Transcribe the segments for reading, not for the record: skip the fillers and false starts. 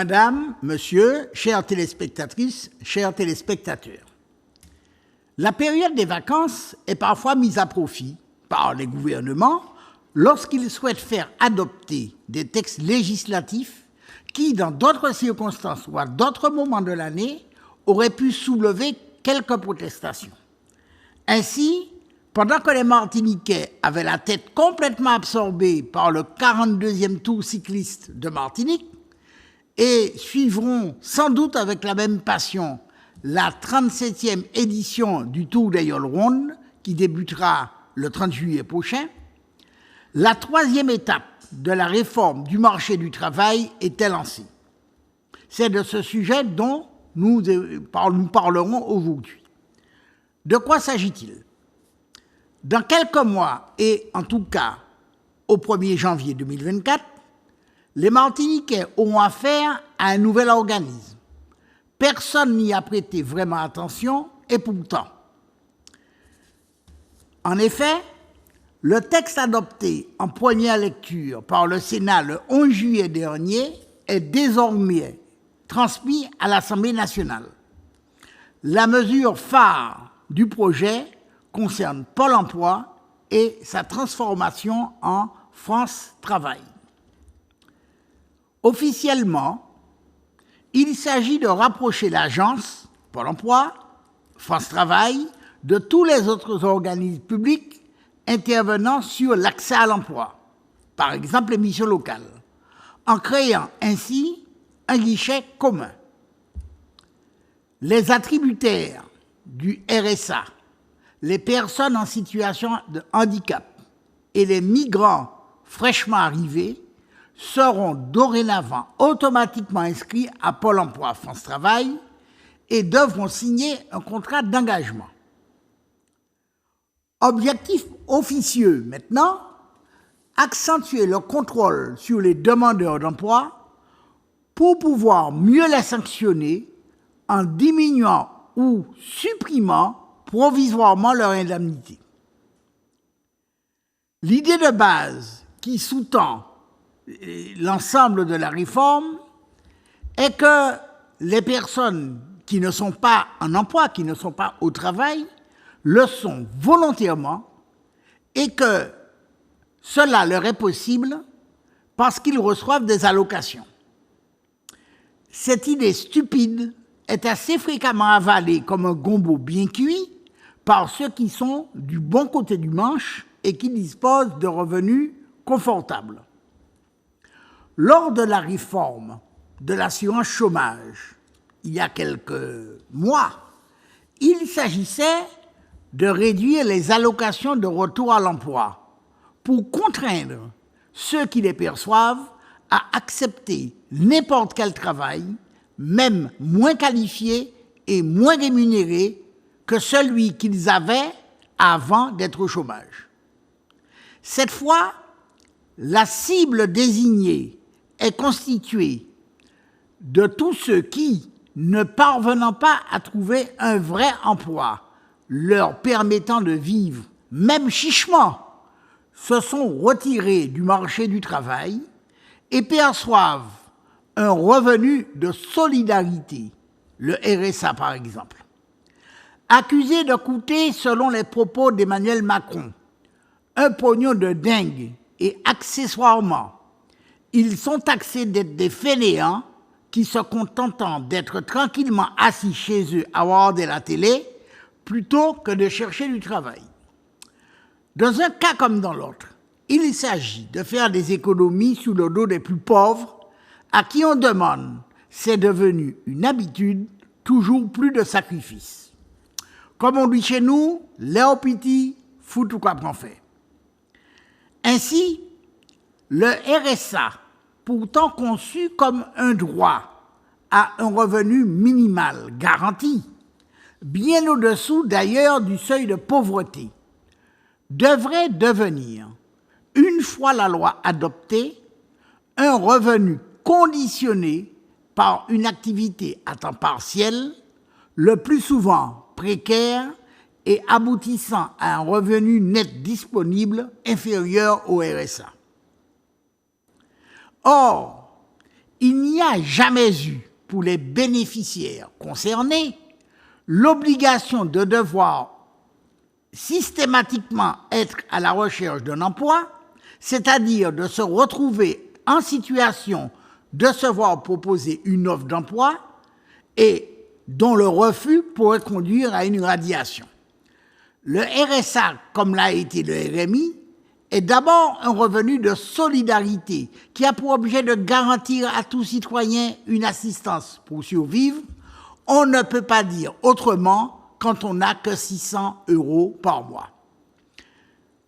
Madame, Monsieur, chères téléspectatrices, chers téléspectateurs, la période des vacances est parfois mise à profit par les gouvernements lorsqu'ils souhaitent faire adopter des textes législatifs qui, dans d'autres circonstances ou à d'autres moments de l'année, auraient pu soulever quelques protestations. Ainsi, pendant que les Martiniquais avaient la tête complètement absorbée par le 42e tour cycliste de Martinique et suivront sans doute avec la même passion la 37e édition du Tour des Yolrondes qui débutera le 30 juillet prochain, la troisième étape de la réforme du marché du travail était lancée. C'est de ce sujet dont nous parlerons aujourd'hui. De quoi s'agit-il ? Dans quelques mois, et en tout cas au 1er janvier 2024, les Martiniquais auront affaire à un nouvel organisme. Personne n'y a prêté vraiment attention, et pourtant. En effet, le texte adopté en première lecture par le Sénat le 11 juillet dernier est désormais transmis à l'Assemblée nationale. La mesure phare du projet concerne Pôle emploi et sa transformation en France Travail. Officiellement, il s'agit de rapprocher l'agence, Pôle emploi, France Travail, de tous les autres organismes publics intervenant sur l'accès à l'emploi, par exemple les missions locales, en créant ainsi un guichet commun. Les attributaires du RSA, les personnes en situation de handicap et les migrants fraîchement arrivés seront dorénavant automatiquement inscrits à Pôle emploi France Travail et devront signer un contrat d'engagement. Objectif officieux maintenant, accentuer le contrôle sur les demandeurs d'emploi pour pouvoir mieux les sanctionner en diminuant ou supprimant provisoirement leur indemnité. L'idée de base qui sous-tend l'ensemble de la réforme est que les personnes qui ne sont pas en emploi, qui ne sont pas au travail, le sont volontairement et que cela leur est possible parce qu'ils reçoivent des allocations. Cette idée stupide est assez fréquemment avalée comme un gombo bien cuit par ceux qui sont du bon côté du manche et qui disposent de revenus confortables. Lors de la réforme de l'assurance chômage, il y a quelques mois, il s'agissait de réduire les allocations de retour à l'emploi pour contraindre ceux qui les perçoivent à accepter n'importe quel travail, même moins qualifié et moins rémunéré que celui qu'ils avaient avant d'être au chômage. Cette fois, la cible désignée est constituée de tous ceux qui, ne parvenant pas à trouver un vrai emploi leur permettant de vivre, même chichement, se sont retirés du marché du travail et perçoivent un revenu de solidarité, le RSA par exemple. Accusés de coûter, selon les propos d'Emmanuel Macron, un pognon de dingue et accessoirement, ils sont taxés d'être des fainéants qui se contentent d'être tranquillement assis chez eux à regarder la télé plutôt que de chercher du travail. Dans un cas comme dans l'autre, il s'agit de faire des économies sur le dos des plus pauvres à qui on demande, c'est devenu une habitude, toujours plus de sacrifices. Comme on dit chez nous, Léo Piti, fout ou quoi prend fait. Ainsi, le RSA, pourtant conçu comme un droit à un revenu minimal garanti, bien au-dessous d'ailleurs du seuil de pauvreté, devrait devenir, une fois la loi adoptée, un revenu conditionné par une activité à temps partiel, le plus souvent précaire et aboutissant à un revenu net disponible inférieur au RSA. Or, il n'y a jamais eu pour les bénéficiaires concernés l'obligation de devoir systématiquement être à la recherche d'un emploi, c'est-à-dire de se retrouver en situation de se voir proposer une offre d'emploi et dont le refus pourrait conduire à une radiation. Le RSA, comme l'a été le RMI, est d'abord un revenu de solidarité qui a pour objet de garantir à tout citoyen une assistance pour survivre. On ne peut pas dire autrement quand on n'a que 600 € par mois.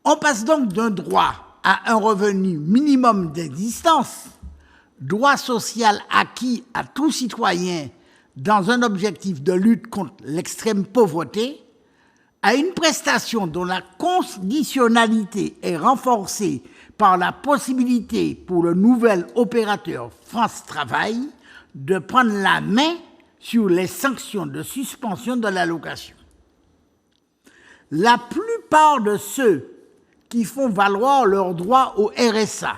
On passe donc d'un droit à un revenu minimum d'existence, droit social acquis à tout citoyen dans un objectif de lutte contre l'extrême pauvreté, à une prestation dont la conditionnalité est renforcée par la possibilité pour le nouvel opérateur France Travail de prendre la main sur les sanctions de suspension de l'allocation. La plupart de ceux qui font valoir leurs droits au RSA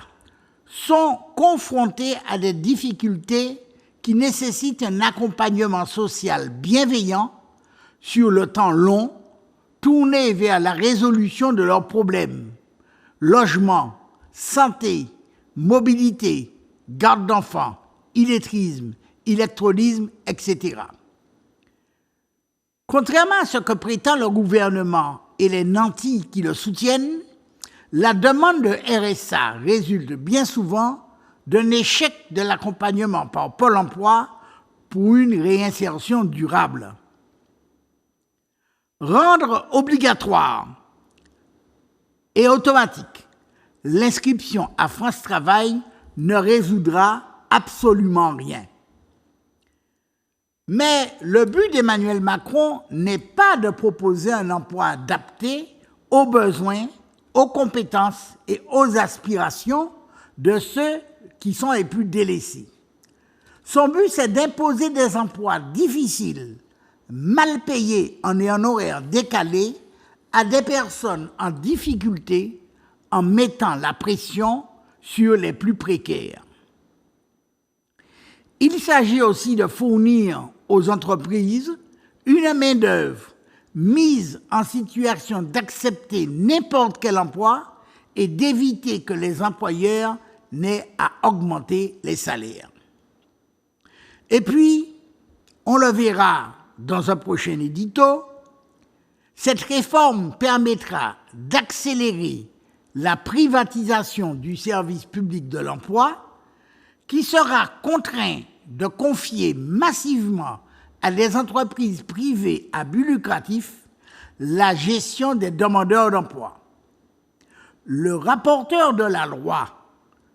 sont confrontés à des difficultés qui nécessitent un accompagnement social bienveillant sur le temps long, tourné vers la résolution de leurs problèmes, logement, santé, mobilité, garde d'enfants, illettrisme, électronisme, etc. Contrairement à ce que prétend le gouvernement et les nantis qui le soutiennent, la demande de RSA résulte bien souvent d'un échec de l'accompagnement par Pôle emploi pour une réinsertion durable. Rendre obligatoire et automatique l'inscription à France Travail ne résoudra absolument rien. Mais le but d'Emmanuel Macron n'est pas de proposer un emploi adapté aux besoins, aux compétences et aux aspirations de ceux qui sont les plus délaissés. Son but, c'est d'imposer des emplois difficiles, mal payés en un horaire décalé, à des personnes en difficulté en mettant la pression sur les plus précaires. Il s'agit aussi de fournir aux entreprises une main-d'œuvre mise en situation d'accepter n'importe quel emploi et d'éviter que les employeurs n'aient à augmenter les salaires. Et puis, on le verra dans un prochain édito, cette réforme permettra d'accélérer la privatisation du service public de l'emploi qui sera contraint de confier massivement à des entreprises privées à but lucratif la gestion des demandeurs d'emploi. Le rapporteur de la loi,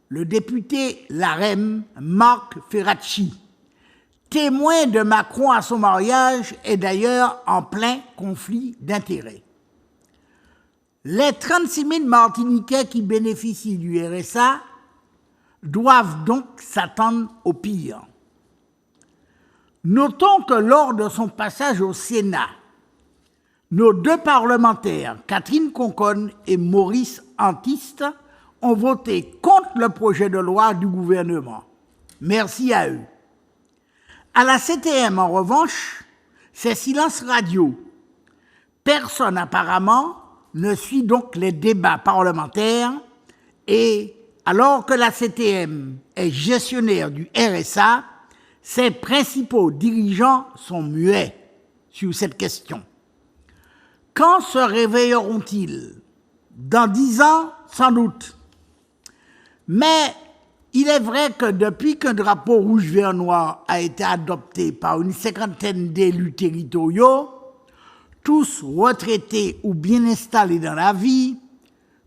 le député LaREM, Marc Ferracci, témoin de Macron à son mariage, est d'ailleurs en plein conflit d'intérêts. Les 36 000 Martiniquais qui bénéficient du RSA doivent donc s'attendre au pire. Notons que lors de son passage au Sénat, nos deux parlementaires, Catherine Conconne et Maurice Antiste, ont voté contre le projet de loi du gouvernement. Merci à eux. À la CTM, en revanche, c'est silence radio. Personne apparemment ne suit donc les débats parlementaires et alors que la CTM est gestionnaire du RSA, ses principaux dirigeants sont muets sur cette question. Quand se réveilleront-ils? Dans 10 ans, sans doute. Mais il est vrai que depuis qu'un drapeau rouge-vert-noir a été adopté par une cinquantaine d'élus territoriaux, tous retraités ou bien installés dans la vie,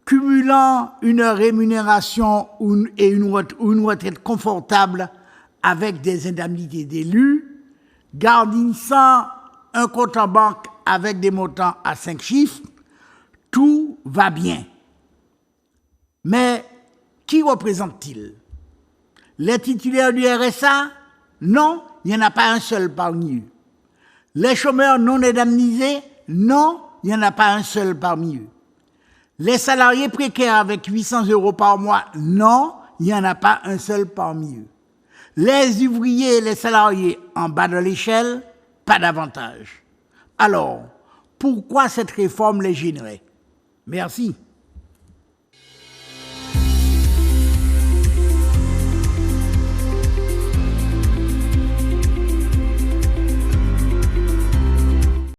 cumulant une rémunération et une retraite confortable avec des indemnités d'élus, garantissant un compte en banque avec des montants à 5 chiffres, tout va bien. Mais qui représente-t-il? Les titulaires du RSA? Non, il n'y en a pas un seul parmi eux. Les chômeurs non indemnisés? Non, il n'y en a pas un seul parmi eux. Les salariés précaires avec 800 € par mois? Non, il n'y en a pas un seul parmi eux. Les ouvriers et les salariés en bas de l'échelle, pas davantage. Alors, pourquoi cette réforme les gênerait? Merci.